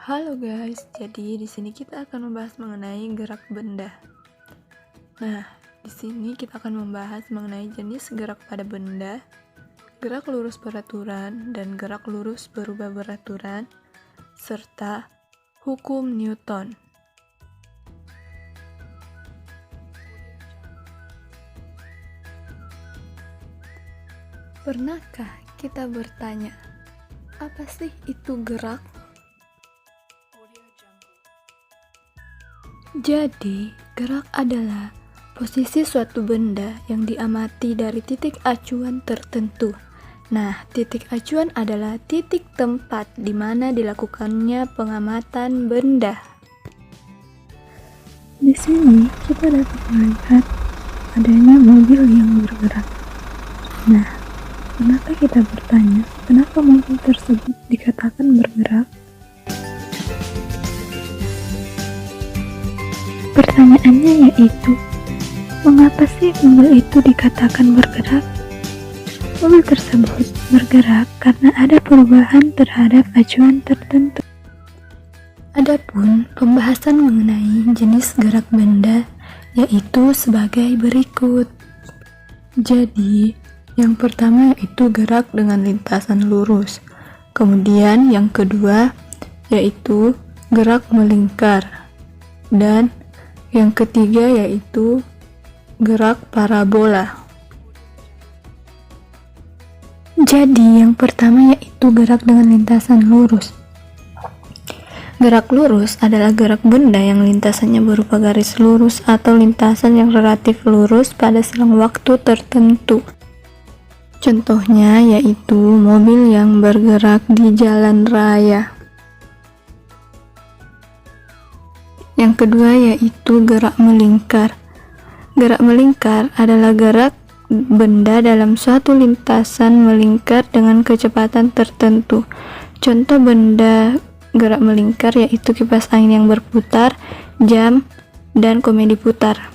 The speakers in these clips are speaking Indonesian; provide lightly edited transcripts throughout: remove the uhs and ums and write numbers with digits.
Halo guys, jadi di sini kita akan membahas mengenai gerak benda. Nah, di sini kita akan membahas mengenai jenis gerak pada benda, gerak lurus beraturan dan gerak lurus berubah beraturan, serta hukum Newton. Pernahkah kita bertanya, apa sih itu gerak? Jadi, gerak adalah posisi suatu benda yang diamati dari titik acuan tertentu. Nah, titik acuan adalah titik tempat di mana dilakukannya pengamatan benda. Di sini kita dapat melihat adanya mobil yang bergerak. Nah, pernahkah kita bertanya, kenapa mobil tersebut dikatakan bergerak? Pertanyaannya yaitu, mengapa sih mobil itu dikatakan bergerak? Mobil tersebut bergerak karena ada perubahan terhadap acuan tertentu. Adapun pembahasan mengenai jenis gerak benda yaitu sebagai berikut. Jadi, yang pertama yaitu gerak dengan lintasan lurus. Kemudian yang kedua yaitu gerak melingkar. Dan yang ketiga yaitu gerak parabola. Jadi yang pertama yaitu gerak dengan lintasan lurus. Gerak lurus adalah gerak benda yang lintasannya berupa garis lurus atau lintasan yang relatif lurus pada selang waktu tertentu. Contohnya yaitu mobil yang bergerak di jalan raya. Yang kedua yaitu gerak melingkar. Gerak melingkar adalah gerak benda dalam suatu lintasan melingkar dengan kecepatan tertentu. Contoh benda gerak melingkar yaitu kipas angin yang berputar, jam, dan komedi putar.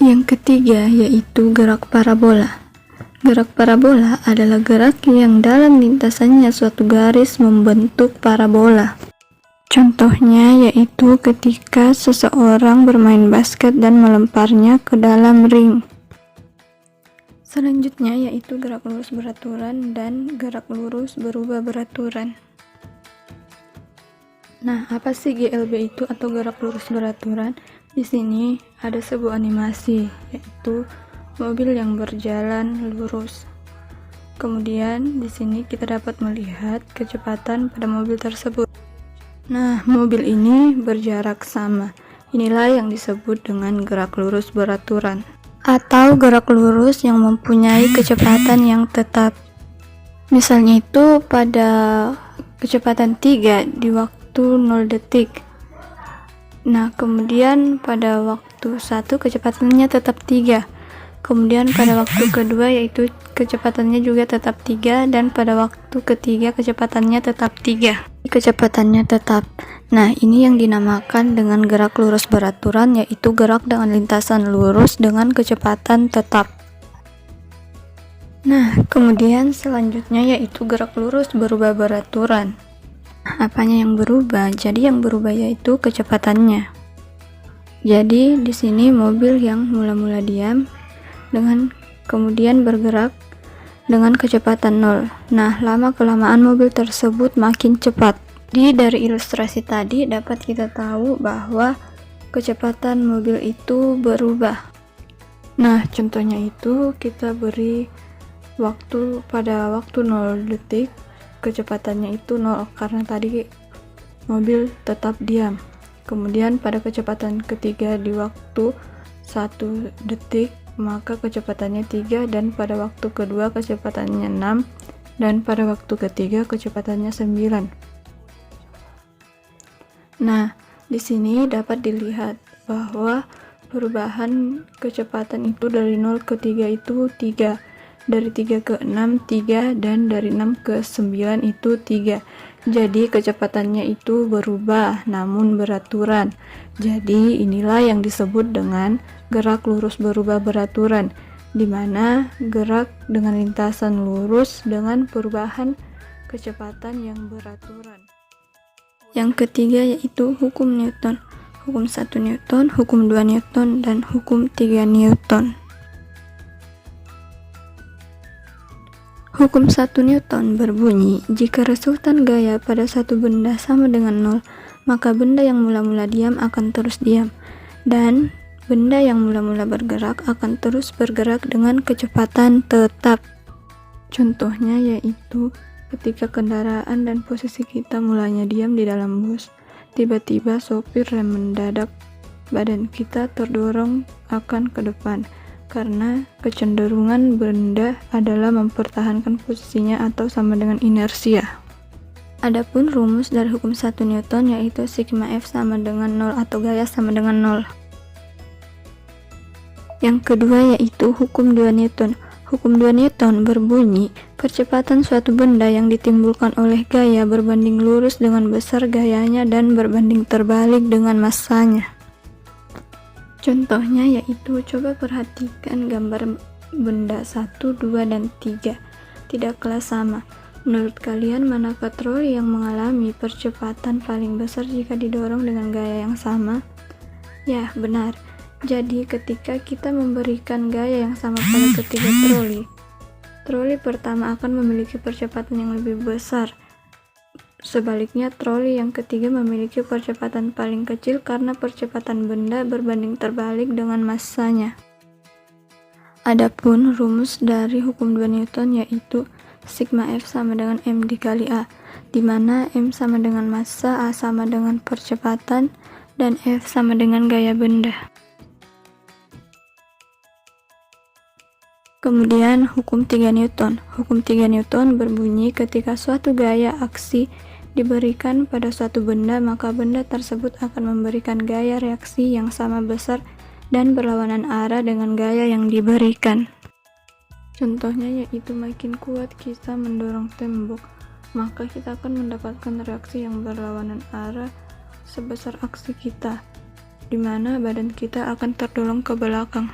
Yang ketiga yaitu gerak parabola. Gerak parabola adalah gerak yang dalam lintasannya suatu garis membentuk parabola. Contohnya yaitu ketika seseorang bermain basket dan melemparnya ke dalam ring. Selanjutnya yaitu gerak lurus beraturan dan gerak lurus berubah beraturan. Nah, apa sih GLB itu atau gerak lurus beraturan? Di sini ada sebuah animasi yaitu mobil yang berjalan lurus. Kemudian di sini kita dapat melihat kecepatan pada mobil tersebut. Nah, mobil ini berjarak sama. Inilah yang disebut dengan gerak lurus beraturan atau gerak lurus yang mempunyai kecepatan yang tetap. Misalnya itu pada kecepatan 3 di waktu 0 detik. Nah, kemudian pada waktu 1 kecepatannya tetap 3. Kemudian pada waktu kedua yaitu kecepatannya juga tetap 3 dan pada waktu ketiga kecepatannya tetap 3. Kecepatannya tetap. Nah, ini yang dinamakan dengan gerak lurus beraturan yaitu gerak dengan lintasan lurus dengan kecepatan tetap. Nah, kemudian selanjutnya yaitu gerak lurus berubah beraturan. Apanya yang berubah? Jadi yang berubah yaitu kecepatannya. Jadi di sini mobil yang mula-mula diam dengan kemudian bergerak dengan kecepatan 0. Nah, lama-kelamaan mobil tersebut makin cepat. Dari ilustrasi tadi dapat kita tahu bahwa kecepatan mobil itu berubah. Nah, contohnya itu kita beri waktu pada waktu 0 detik, kecepatannya itu 0 karena tadi mobil tetap diam. Kemudian pada kecepatan ketiga di waktu 1 detik maka kecepatannya 3 dan pada waktu kedua kecepatannya 6 dan pada waktu ketiga kecepatannya 9. Nah, di sini dapat dilihat bahwa perubahan kecepatan itu dari 0 ke 3 itu 3, dari 3 ke 6 3 dan dari 6 ke 9 itu 3. Jadi kecepatannya itu berubah namun beraturan. Jadi inilah yang disebut dengan gerak lurus berubah beraturan, di mana gerak dengan lintasan lurus dengan perubahan kecepatan yang beraturan. Yang ketiga yaitu hukum Newton. Hukum 1 Newton, hukum 2 Newton, dan hukum 3 Newton. Hukum 1 Newton berbunyi, jika resultan gaya pada suatu benda sama dengan 0, maka benda yang mula-mula diam akan terus diam, dan benda yang mula-mula bergerak akan terus bergerak dengan kecepatan tetap. Contohnya yaitu ketika kendaraan dan posisi kita mulanya diam di dalam bus, tiba-tiba sopir rem mendadak, badan kita terdorong akan ke depan, karena kecenderungan benda adalah mempertahankan posisinya atau sama dengan inersia. Adapun rumus dari hukum 1 Newton yaitu sigma F sama dengan 0 atau gaya sama dengan 0. Yang kedua yaitu hukum 2 Newton. Hukum 2 Newton berbunyi, percepatan suatu benda yang ditimbulkan oleh gaya berbanding lurus dengan besar gayanya dan berbanding terbalik dengan massanya. Contohnya yaitu, coba perhatikan gambar benda 1, 2, dan 3. Tidaklah sama. Menurut kalian, manakah troli yang mengalami percepatan paling besar jika didorong dengan gaya yang sama? Ya, benar. Jadi, ketika kita memberikan gaya yang sama pada ketiga troli pertama akan memiliki percepatan yang lebih besar. Sebaliknya, troli yang ketiga memiliki percepatan paling kecil karena percepatan benda berbanding terbalik dengan massanya. Adapun rumus dari hukum 2 Newton yaitu sigma F sama dengan M dikali A, di mana M sama dengan massa, A sama dengan percepatan, dan F sama dengan gaya benda. Kemudian hukum 3 Newton. Hukum 3 Newton berbunyi, ketika suatu gaya aksi diberikan pada suatu benda, maka benda tersebut akan memberikan gaya reaksi yang sama besar dan berlawanan arah dengan gaya yang diberikan. Contohnya yaitu, makin kuat kita mendorong tembok, maka kita akan mendapatkan reaksi yang berlawanan arah sebesar aksi kita, di mana badan kita akan terdorong ke belakang.